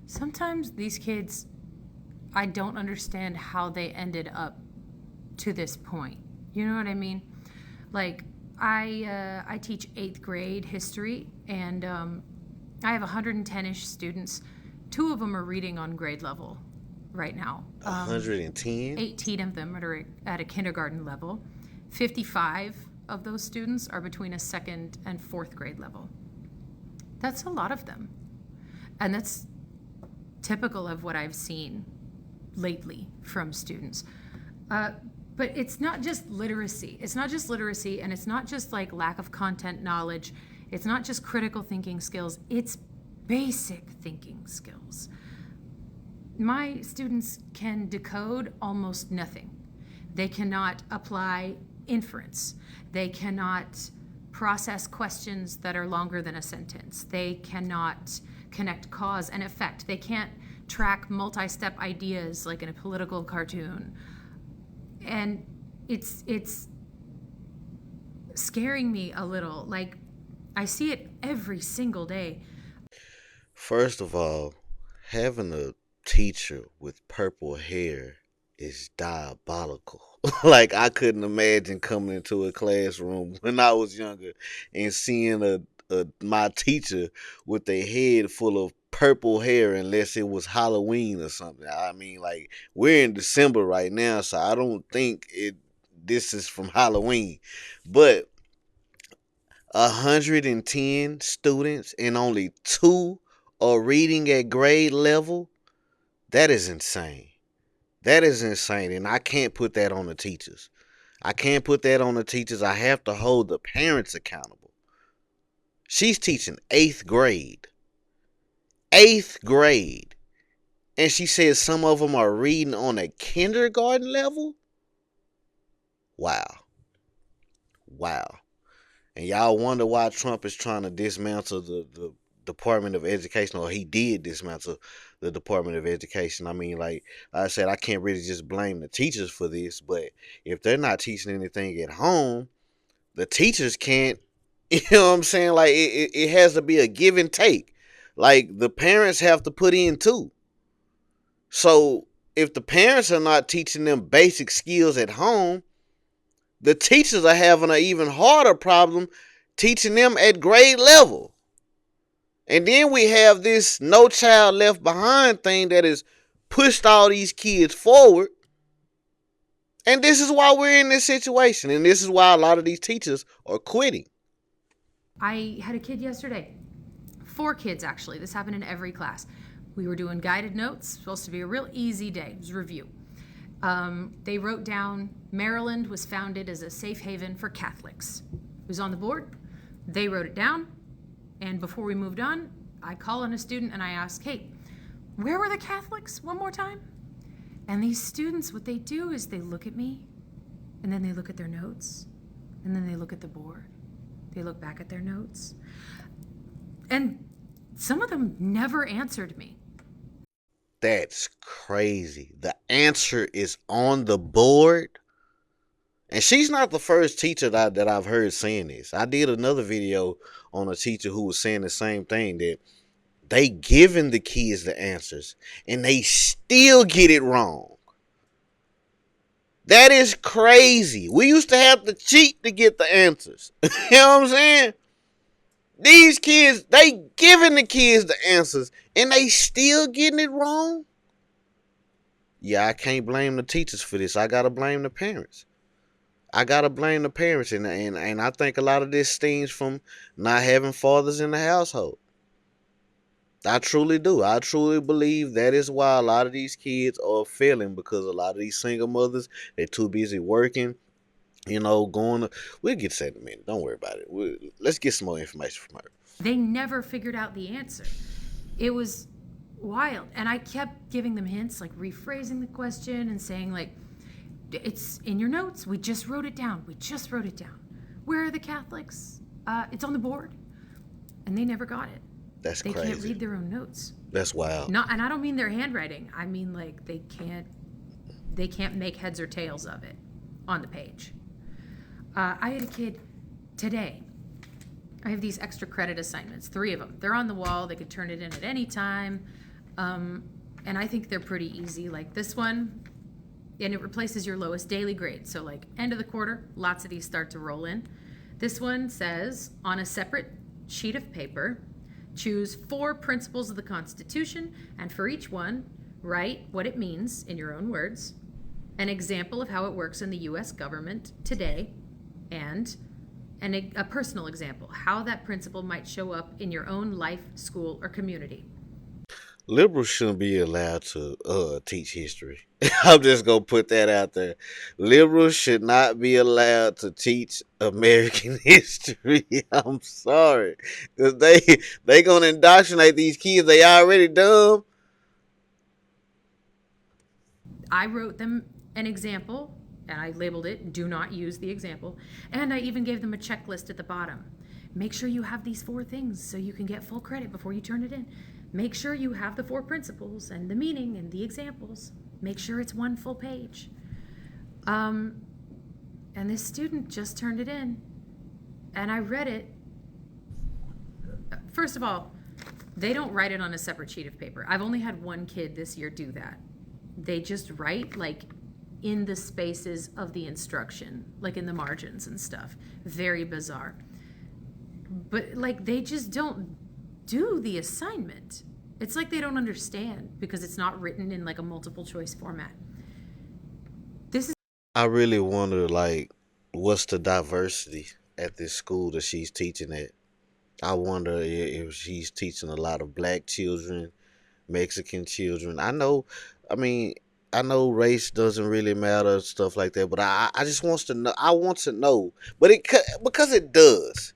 Sometimes these kids, I don't understand how they ended up to this point. You know what I mean? Like, I teach 8th grade history, and I have 110-ish students. 2 of them are reading on grade level right now. 110? 18 of them are at a kindergarten level. 55 of those students are between a 2nd and 4th grade level. That's a lot of them. And that's typical of what I've seen lately from students. But it's not just literacy. It's not just literacy, and it's not just like lack of content knowledge. It's not just critical thinking skills. It's basic thinking skills. My students can decode almost nothing. They cannot apply inference. They cannot process questions that are longer than a sentence. They cannot connect cause and effect. They can't track multi-step ideas like in a political cartoon. And it's scaring me a little. Like, I see it every single day. First of all, having a teacher with purple hair is diabolical. Like, I couldn't imagine coming into a classroom when I was younger and seeing my teacher with a head full of purple hair unless it was Halloween or something. I mean, like, we're in December right now, so I don't think this is from Halloween. But 110 students and only 2 are reading at grade level, that is insane. That is insane, and I can't put that on the teachers. I can't put that on the teachers. I have to hold the parents accountable. She's teaching 8th grade. 8th grade. And she says some of them are reading on a kindergarten level? Wow. Wow. And y'all wonder why Trump is trying to dismantle the Department of Education, or he did dismantle the Department of Education. I mean, like I said, I can't really just blame the teachers for this, but if they're not teaching anything at home, the teachers can't, you know what I'm saying? Like, it has to be a give and take. Like, the parents have to put in too. So if the parents are not teaching them basic skills at home, the teachers are having an even harder problem teaching them at grade level. And then we have this No Child Left Behind thing that has pushed all these kids forward. And this is why we're in this situation. And this is why a lot of these teachers are quitting. I had a kid yesterday. 4 kids, actually. This happened in every class. We were doing guided notes. Supposed to be a real easy day. It was review. They wrote down Maryland was founded as a safe haven for Catholics. It was on the board. They wrote it down. And before we moved on, I call on a student and I ask, hey, where were the Catholics? One more time. And these students, what they do is they look at me, and then they look at their notes, and then they look at the board. They look back at their notes. And some of them never answered me. That's crazy. The answer is on the board. And she's not the first teacher that I've heard saying this. I did another video on a teacher who was saying the same thing, that they giving the kids the answers and they still get it wrong. That is crazy. We used to have to cheat to get the answers. You know what I'm saying? These kids, they giving the kids the answers and they still getting it wrong. Yeah, I can't blame the teachers for this. I gotta blame the parents. I gotta blame the parents, and I think a lot of this stems from not having fathers in the household. I truly do. I truly believe that is why a lot of these kids are failing, because a lot of these single mothers, they're too busy working, going to... We'll get to that in a minute. Don't worry about it. Let's get some more information from her. They never figured out the answer. It was wild. And I kept giving them hints, like rephrasing the question and saying, like, it's in your notes. We just wrote it down. Where are the Catholics? It's on the board. And they never got it. That's crazy. They can't read their own notes. That's wild. And I don't mean their handwriting. I mean, like, they can't make heads or tails of it on the page. I had a kid today. I have these extra credit assignments, 3 of them. They're on the wall. They could turn it in at any time. And I think they're pretty easy. Like this one, and it replaces your lowest daily grade. So, like, end of the quarter, lots of these start to roll in. This one says on a separate sheet of paper, choose 4 principles of the Constitution, and for each one, write what it means in your own words, an example of how it works in the US government today, and a personal example, how that principle might show up in your own life, school, or community. Liberals shouldn't be allowed to teach history. I'm just gonna put that out there. Liberals should not be allowed to teach American history. I'm sorry, cause they gonna indoctrinate these kids. They already dumb. I wrote them an example and I labeled it do not use the example, and I even gave them a checklist at the bottom. Make sure you have these 4 things so you can get full credit before you turn it in. Make sure you have the 4 principles and the meaning and the examples. Make sure it's 1 full page. And this student just turned it in, and I read it. First of all, they don't write it on a separate sheet of paper. I've only had 1 kid this year do that. They just write like in the spaces of the instruction, like in the margins and stuff. Very bizarre. But like they just don't do the assignment. It's like they don't understand because it's not written in like a multiple choice format. This is I really wonder, like, what's the diversity at this school that she's teaching at? I wonder if she's teaching a lot of black children, Mexican children. I mean, I know race doesn't really matter, stuff like that, but I just wants to know. I want to know, but because it does.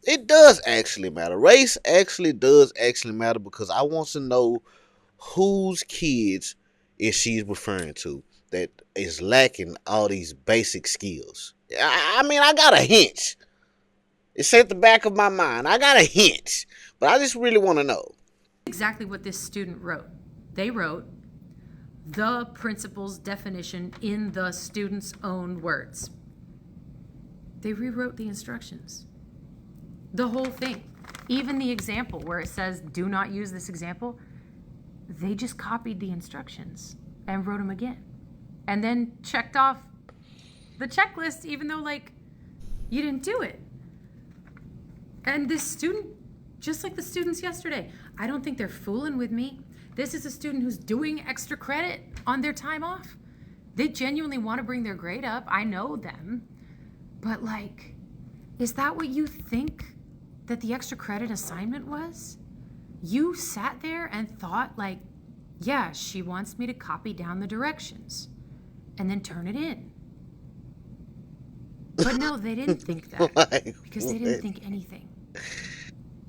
It does actually matter. Race actually does actually matter because I want to know whose kids is she referring to that is lacking all these basic skills. I mean, I got a hint. It's at the back of my mind. I got a hint, but I just really want to know. exactly what this student wrote. They wrote the principal's definition in the student's own words. They rewrote the instructions. The whole thing. Even the example where it says, do not use this example, they just copied the instructions and wrote them again. And then checked off the checklist, even though, like, you didn't do it. And this student, just like the students yesterday, I don't think they're fooling with me. This is a student who's doing extra credit on their time off. They genuinely want to bring their grade up. I know them. But, like, is that what you think that the extra credit assignment was? You sat there and thought, like, yeah, she wants me to copy down the directions and then turn it in. But no, they didn't think that Like, because they didn't think anything.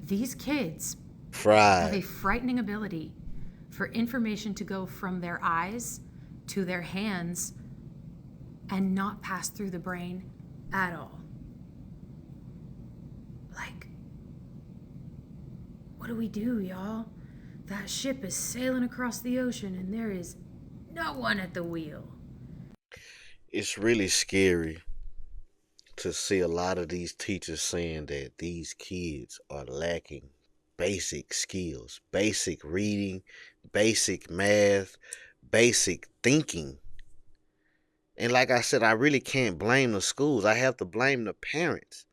These kids have fried. a frightening ability for information to go from their eyes to their hands and not pass through the brain at all. Like, what do we do, y'all? That ship is sailing across the ocean and there is no one at the wheel. It's really scary to see a lot of these teachers saying that these kids are lacking basic skills, basic reading, basic math, basic thinking. And like I said, I really can't blame the schools. I have to blame the parents.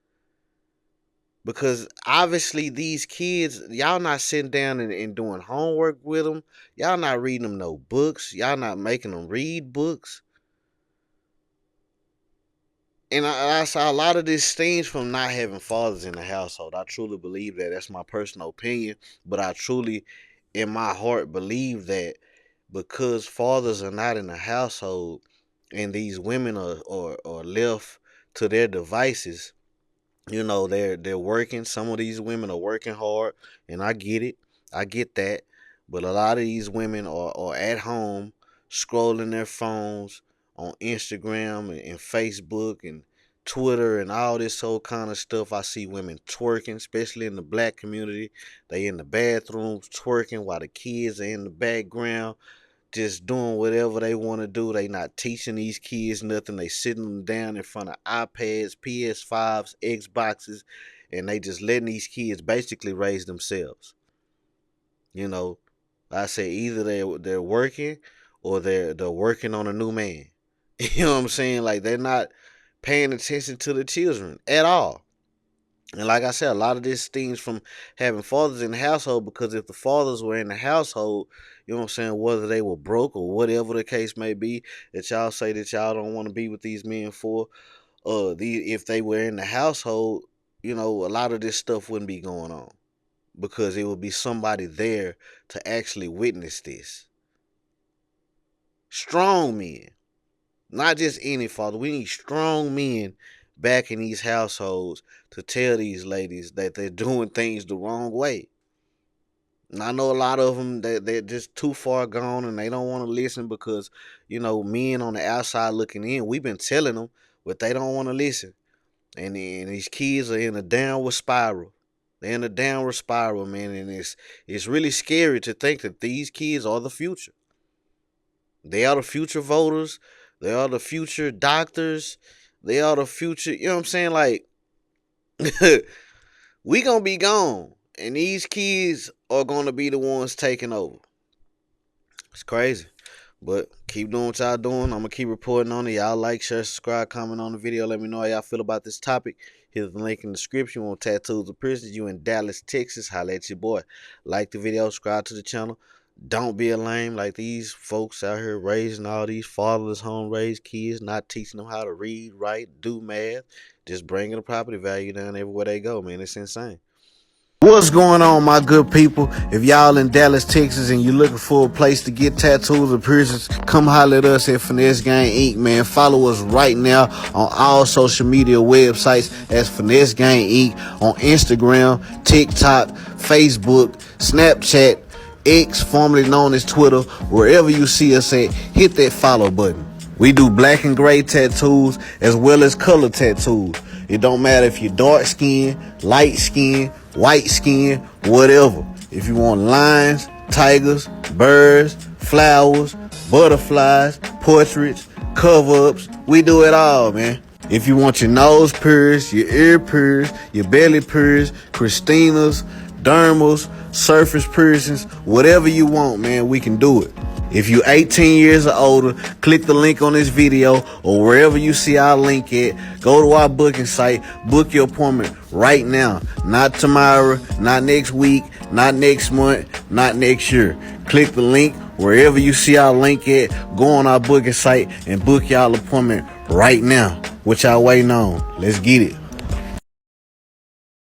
Because obviously these kids, y'all not sitting down and doing homework with them. Y'all not reading them no books. Y'all not making them read books. And I saw a lot of this stems from not having fathers in the household. I truly believe that. That's my personal opinion. But I truly, in my heart, believe that because fathers are not in the household and these women are left to their devices, they're working. Some of these women are working hard, and I get it. I get that. But a lot of these women are at home scrolling their phones on Instagram and Facebook and Twitter and all this whole kind of stuff. I see women twerking, especially in the black community. They in the bathrooms twerking while the kids are in the background just doing whatever they want to do. They not teaching these kids nothing. They sitting them down in front of iPads, PS5s, Xboxes, and they just letting these kids basically raise themselves. You know, I say either they're working or they're working on a new man. You know what I'm saying? Like they're not paying attention to the children at all. And like I said, a lot of this stems from having fathers in the household, because if the fathers were in the household, you know what I'm saying, whether they were broke or whatever the case may be, that y'all say that y'all don't want to be with these men for, if they were in the household, you know, a lot of this stuff wouldn't be going on, because it would be somebody there to actually witness this. Strong men, not just any father. We need strong men back in these households to tell these ladies that they're doing things the wrong way. And I know a lot of them that they're just too far gone and they don't want to listen because, you know, men on the outside looking in, we've been telling them, but they don't want to listen. And these kids are in a downward spiral. They're in a downward spiral, man, and it's really scary to think that these kids are the future. They are the future voters. They are the future doctors. They are the future, you know what I'm saying? Like, we gonna be gone, and these kids are gonna be the ones taking over. It's crazy. But keep doing what y'all doing. I'm gonna keep reporting on it. Y'all like, share, subscribe, comment on the video. Let me know how y'all feel about this topic. Hit the link in the description. Want tattoos or piercings? You in Dallas, Texas? Holla at your boy. Like the video, subscribe to the channel. Don't be a lame like these folks out here raising all these fatherless home raised kids, not teaching them how to read, write, do math, just bringing the property value down everywhere they go, man. It's insane. What's going on, my good people? If y'all in Dallas, Texas, and you're looking for a place to get tattoos or piercings, come holler at us at Finesse Gang Inc., man. Follow us right now on all social media websites as Finesse Gang Inc. on Instagram, TikTok, Facebook, Snapchat, X, formerly known as Twitter. Wherever you see us at, hit that follow button. We do black and gray tattoos as well as color tattoos. It don't matter if you're dark skin, light skin, white skin, whatever. If you want lines, tigers, birds, flowers, butterflies, portraits, cover-ups, we do it all, man. If you want your nose pierced, your ear pierced, your belly pierced, Christina's, dermals, surface piercings, whatever you want, man, we can do it. If you're 18 years or older, click the link on this video or wherever you see our link at. Go to our booking site, book your appointment right now. Not tomorrow, not next week, not next month, not next year. Click the link wherever you see our link at. Go on our booking site and book y'all appointment right now. What y'all waiting on? Let's get it.